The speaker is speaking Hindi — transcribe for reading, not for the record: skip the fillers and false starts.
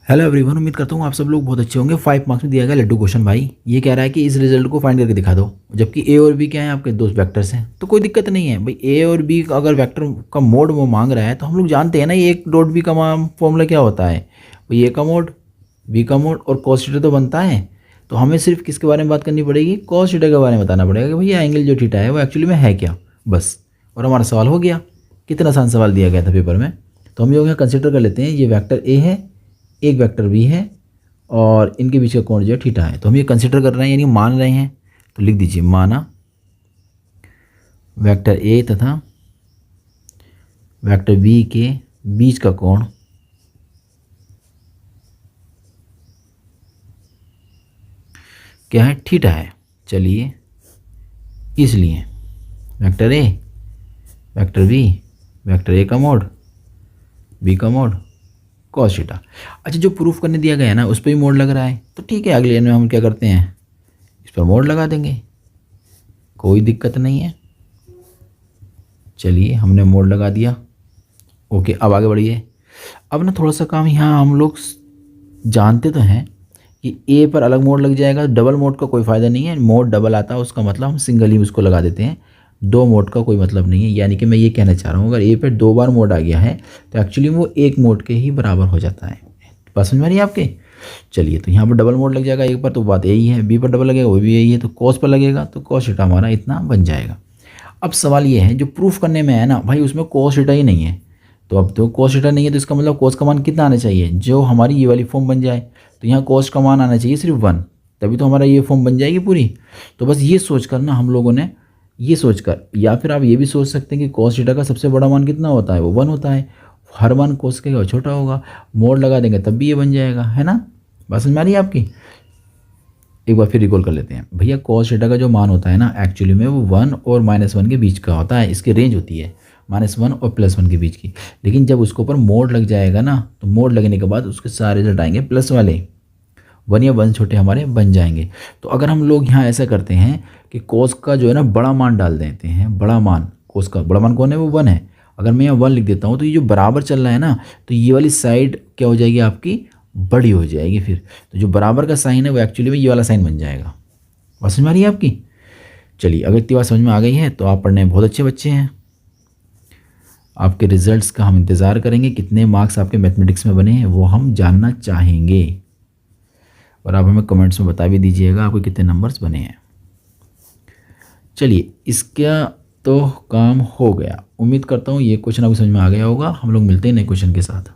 हेलो एवरीवन, उम्मीद करता हूँ आप सब लोग बहुत अच्छे होंगे। 5 मार्क्स में दिया गया लड्डू क्वेश्चन भाई। ये कह रहा है कि इस रिजल्ट को फाइंड करके दिखा दो, जबकि ए और बी क्या है आपके दो वेक्टर्स हैं। तो कोई दिक्कत नहीं है भाई, ए और बी का अगर वेक्टर का मोड वो मांग रहा है तो हम लोग जानते हैं ना ये एक डॉट बी का फॉर्मूला क्या होता है। भाई ए का मोड, बी का मोड और cos थीटा तो बनता है। तो हमें सिर्फ किसके बारे में बात करनी पड़ेगी, cos थीटा के बारे में बताना पड़ेगा कि भैया एंगल जो थीटा है वो एक्चुअली में है क्या, बस। और हमारा सवाल हो गया। कितना आसान सवाल दिया गया था पेपर में। तो हम लोग यहाँ कंसिडर कर लेते हैं ये वेक्टर ए है, एक वेक्टर बी है और इनके बीच का कोण जो है थीटा है। तो हम ये कंसिडर कर रहे हैं यानी मान रहे हैं। तो लिख दीजिए माना वेक्टर ए तथा वेक्टर बी के बीच का कोण क्या है, थीटा है। चलिए, इसलिए vector A, vector B, vector A का मोड, बी का मोड, cos थीटा। अच्छा, जो प्रूफ करने दिया गया है ना उस पर भी मोड लग रहा है, तो ठीक है, अगले लाइन में हम क्या करते हैं, इस पर मोड लगा देंगे, कोई दिक्कत नहीं है। चलिए, हमने मोड लगा दिया। ओके, अब आगे बढ़िए। अब ना थोड़ा सा काम यहाँ हम लोग जानते तो हैं कि ए पर अलग मोड लग जाएगा। डबल मोड का कोई फ़ायदा नहीं है, मोड डबल आता है उसका मतलब हम सिंगल ही उसको लगा देते हैं। दो मोड का कोई मतलब नहीं है। यानी कि मैं ये कहना चाह रहा हूँ, अगर ए पर 2 बार मोड आ गया है तो एक्चुअली वो एक मोड के ही बराबर हो जाता है। बात समझ में आ रही है आपके। चलिए, तो यहाँ पर डबल मोड लग जाएगा एक पर, तो बात यही है। बी पर डबल लगेगा वो भी यही है, तो कॉस पर लगेगा तो कॉस थीटा हमारा इतना बन जाएगा। अब सवाल ये है, जो प्रूफ करने में है ना भाई उसमें कॉस थीटा ही नहीं है। तो अब तो कॉस थीटा नहीं है तो इसका मतलब कॉस का मान कितना आना चाहिए, जो हमारी ये वाली फॉर्म बन जाए। तो यहाँ कॉस का मान आना चाहिए सिर्फ 1, तभी तो हमारा ये फॉर्म बन जाएगी पूरी। तो बस ये सोच कर ना हम लोगों ने ये सोच कर, या फिर आप ये भी सोच सकते हैं कि कॉस थीटा का सबसे बड़ा मान कितना होता है, वो 1 होता है। हर मान कोस के छोटा होगा, मोड लगा देंगे तब भी ये बन जाएगा, है ना। बात समझ में आ रही है आपकी। एक बार फिर रिकॉल कर लेते हैं भैया। cos थीटा का जो मान होता है ना एक्चुअली में वो 1 और -1 के बीच का होता है। इसकी रेंज होती है -1 और +1 के बीच की। लेकिन जब उसके ऊपर मोड लग जाएगा ना, तो मोड लगने के बाद उसके सारे रिजल्ट आएंगे प्लस वाले, 1 या 1 छोटे हमारे बन जाएंगे। तो अगर हम लोग यहाँ ऐसा करते हैं कि cos का जो है ना बड़ा मान डाल देते हैं, बड़ा मान, cos का बड़ा मान कौन है, वो 1 है। अगर मैं यहाँ 1 लिख देता हूँ तो ये जो बराबर चल रहा है ना, तो ये वाली साइड क्या हो जाएगी आपकी, बड़ी हो जाएगी। फिर तो जो बराबर का साइन है वो एक्चुअली में ये वाला साइन बन जाएगा। बात समझ में आ रही है आपकी। चलिए, अगर इतनी बात समझ में आ गई है तो आप पढ़ने में बहुत अच्छे बच्चे हैं। आपके रिजल्ट्स का हम इंतज़ार करेंगे। कितने मार्क्स आपके मैथमेटिक्स में बने हैं वो हम जानना चाहेंगे, और आप हमें कमेंट्स में बता भी दीजिएगा आपके कितने नंबर्स बने हैं। चलिए, इसका तो काम हो गया। उम्मीद करता हूँ ये क्वेश्चन आपको समझ में आ गया होगा। हम लोग मिलते हैं नए क्वेश्चन के साथ।